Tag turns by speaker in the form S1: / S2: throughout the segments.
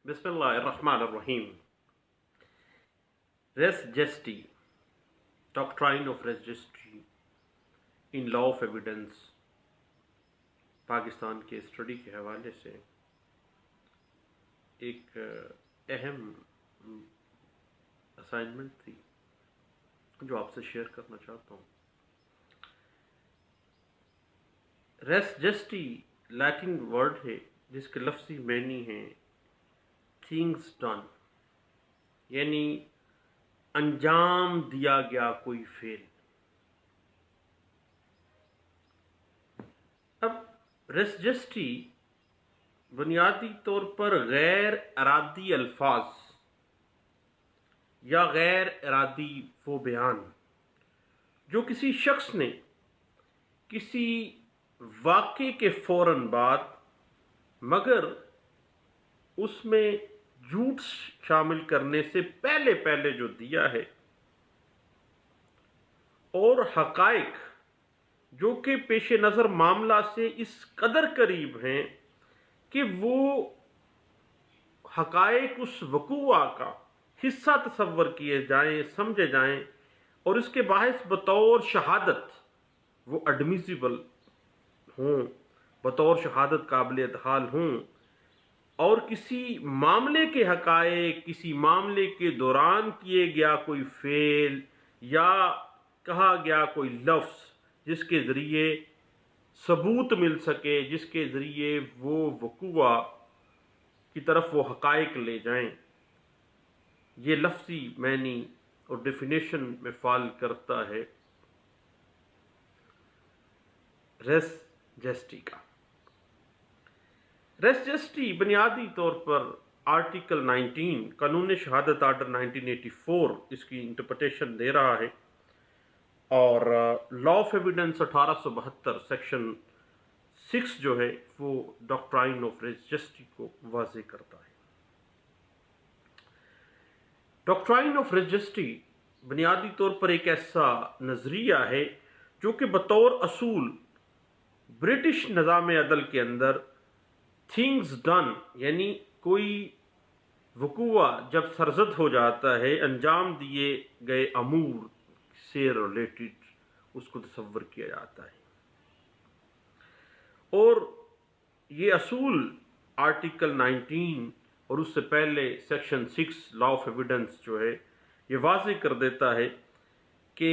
S1: Bismillahirrahmanirrahim. Res gesti, doctrine of res gesti in law of evidence Pakistan کے study کے حوالے سے ایک اہم اسائنمنٹ تھی جو آپ سے شیئر کرنا چاہتا ہوں. ریس جسٹی لیٹن ورڈ ہے جس کے لفظی معنی ہیں تھنگز ڈن، یعنی انجام دیا گیا کوئی فعل. اب ریس جسٹی بنیادی طور پر غیر ارادی الفاظ یا غیر ارادی وہ بیان جو کسی شخص نے کسی واقعے کے فوراً بعد مگر اس میں جھوٹ شامل کرنے سے پہلے جو دیا ہے، اور حقائق جو کہ پیش نظر معاملہ سے اس قدر قریب ہیں کہ وہ حقائق اس وقوع کا حصہ تصور کیے جائیں، سمجھے جائیں، اور اس کے باعث بطور شہادت وہ ایڈمیسیبل ہوں، بطور شہادت قابل ادخال ہوں، اور کسی معاملے کے حقائق، کسی معاملے کے دوران کیے گیا کوئی فعل یا کہا گیا کوئی لفظ جس کے ذریعے ثبوت مل سکے، جس کے ذریعے وہ وقوع کی طرف وہ حقائق لے جائیں، یہ لفظی معنی اور ڈیفینیشن میں فال کرتا ہے ریس جسٹی کا. ریس جسٹی بنیادی طور پر آرٹیکل 19 قانون شہادت آرڈر 1984 اس کی انٹرپریٹیشن دے رہا ہے، اور لا آف ایویڈنس 1872 سیکشن 6 جو ہے وہ ڈاکٹرائن آف ریس جسٹی کو واضح کرتا ہے. ڈاکٹرائن آف ریس جسٹی بنیادی طور پر ایک ایسا نظریہ ہے جو کہ بطور اصول برٹش نظام عدل کے اندر تھنگز ڈن، یعنی کوئی وقوع جب سرزد ہو جاتا ہے، انجام دیے گئے امور سے ریلیٹڈ اس کو تصور کیا جاتا ہے. اور یہ اصول آرٹیکل 19 اور اس سے پہلے سیکشن 6 لا آف ایویڈنس جو ہے یہ واضح کر دیتا ہے کہ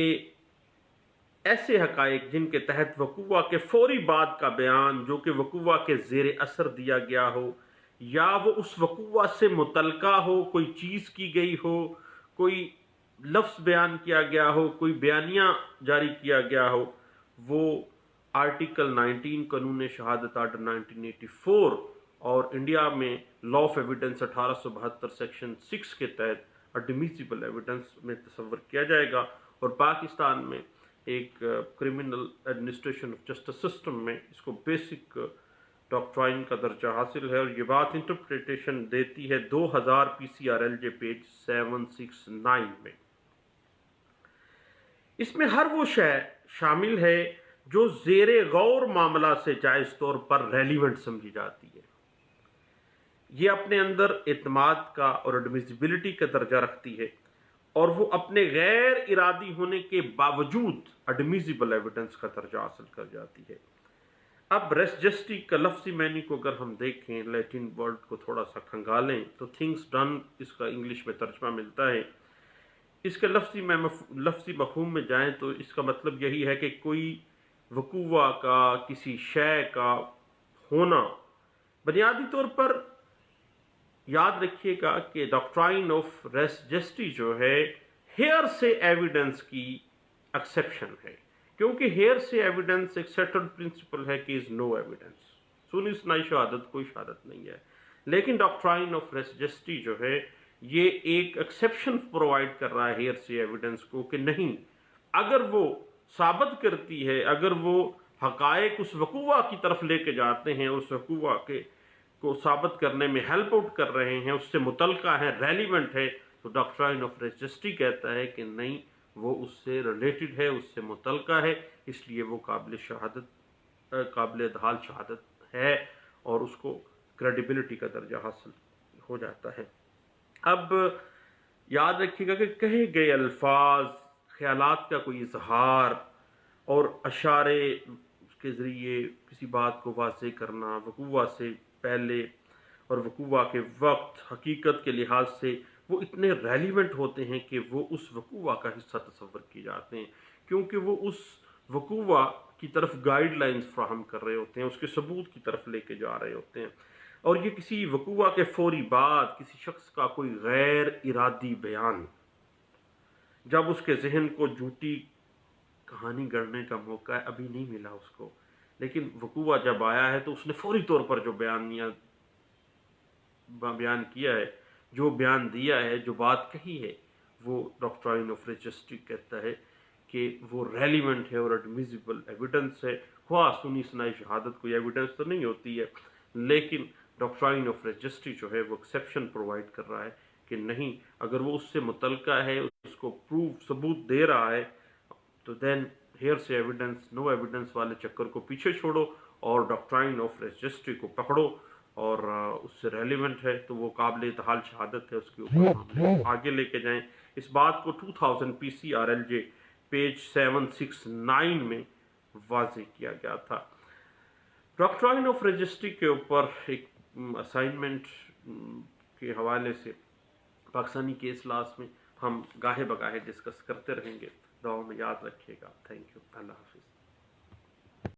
S1: ایسے حقائق جن کے تحت وقوع کے فوری بعد کا بیان جو کہ وقوع کے زیر اثر دیا گیا ہو، یا وہ اس وقوع سے متعلقہ ہو، کوئی چیز کی گئی ہو، کوئی لفظ بیان کیا گیا ہو، کوئی بیانیہ جاری کیا گیا ہو، وہ آرٹیکل 19 قانون شہادت آرڈر 1984 اور انڈیا میں لا آف ایویڈنس 1872 سیکشن 6 کے تحت ایڈمیسیبل ایویڈنس میں تصور کیا جائے گا. اور پاکستان میں ایک criminal administration of justice system میں اس کو بیسک ڈاکٹرائن کا درجہ حاصل ہے، اور یہ بات انٹرپریٹیشن دیتی ہے 2000 PCRLJ پیج 769 میں. اس میں ہر وہ شے شامل ہے جو زیر غور معاملہ سے جائز طور پر ریلیونٹ سمجھی جاتی ہے. یہ اپنے اندر اعتماد کا اور ایڈمیسیبلٹی کا درجہ رکھتی ہے، اور وہ اپنے غیر ارادی ہونے کے باوجود ایڈمیسیبل ایویڈنس کا درجہ حاصل کر جاتی ہے. اب ریس جسٹی کا لفظی معنی کو اگر ہم دیکھیں، لیٹن ورڈ کو تھوڑا سا کھنگالیں تو تھنگز ڈن اس کا انگلش میں ترجمہ ملتا ہے. اس کے لفظی مفہوم میں جائیں تو اس کا مطلب یہی ہے کہ کوئی وقوع کا، کسی شے کا ہونا. بنیادی طور پر یاد رکھیے گا کہ ڈاکٹرائن آف ریس جسٹی جو ہے ہیئر سے ایویڈنس کی ایکسیپشن ہے، کیونکہ ہیئر سے ایویڈنس ایک سیٹلڈ پرنسپل ہے کہ از نو ایویڈنس، سنی سنائی شہادت کوئی شہادت نہیں ہے. لیکن ڈاکٹرائن آف ریس جسٹی جو ہے یہ ایک ایکسیپشن پرووائڈ کر رہا ہے ہیئر سے ایویڈنس کو، کہ نہیں، اگر وہ ثابت کرتی ہے، اگر وہ حقائق اس وقوع کی طرف لے کے جاتے ہیں، اس وقوع کو ثابت کرنے میں ہیلپ آؤٹ کر رہے ہیں، اس سے متعلقہ ہے، ریلیونٹ ہے، تو ڈاکٹرائن آف ریس جسٹی کہتا ہے کہ نہیں، وہ اس سے ریلیٹڈ ہے، اس سے متعلقہ ہے، اس لیے وہ قابل ادخال شہادت ہے، اور اس کو کریڈیبلٹی کا درجہ حاصل ہو جاتا ہے۔ اب یاد رکھیے گا کہ کہے گئے الفاظ، خیالات کا کوئی اظہار اور اشارے کے ذریعے کسی بات کو واضح کرنا وقوع سے پہلے اور وقوع کے وقت حقیقت کے لحاظ سے وہ اتنے ریلیونٹ ہوتے ہیں کہ وہ اس وقوع کا حصہ تصور کیے جاتے ہیں، کیونکہ وہ اس وقوع کی طرف گائیڈ لائنز فراہم کر رہے ہوتے ہیں، اس کے ثبوت کی طرف لے کے جا رہے ہوتے ہیں۔ اور یہ کسی وقوع کے فوری بعد کسی شخص کا کوئی غیر ارادی بیان جب اس کے ذہن کو جھوٹی کہانی گڑھنے کا موقع ابھی نہیں ملا اس کو، لیکن وقوع جب آیا ہے تو اس نے فوری طور پر جو بیان کیا ہے، جو بیان دیا ہے، جو بات کہی ہے، وہ ڈاکٹرائن آف رجسٹری کہتا ہے کہ وہ ریلیونٹ ہے اور ایڈمیزیبل ایویڈنس ہے۔ خواہ سنی سنائی شہادت کوئی ایویڈنس تو نہیں ہوتی ہے، لیکن ڈاکٹرائن آف رجسٹری جو ہے وہ ایکسیپشن پرووائڈ کر رہا ہے کہ نہیں، اگر وہ اس سے متعلقہ ہے، اس کو ثبوت دے رہا ہے، تو دین ہیئر سے ایویڈنس نو ایویڈنس والے چکر کو پیچھے چھوڑو اور ڈاکٹرائن آف رجسٹری کو پکڑو، اور اس سے ریلیونٹ ہے تو وہ قابل اتحال شہادت ہے، اس کے اوپر معاملے آگے لے کے جائیں۔ اس بات کو 2000 PCRLJ پیج 769 میں واضح کیا گیا تھا۔ ڈاکٹرائن آف رجسٹری کے اوپر ایک اسائنمنٹ کے حوالے سے پاکستانی کیس لاس میں ہم گاہے بگاہے ڈسکس کرتے رہیں گے، دعاؤں میں یاد رکھیے گا۔ تھینک یو، اللہ حافظ۔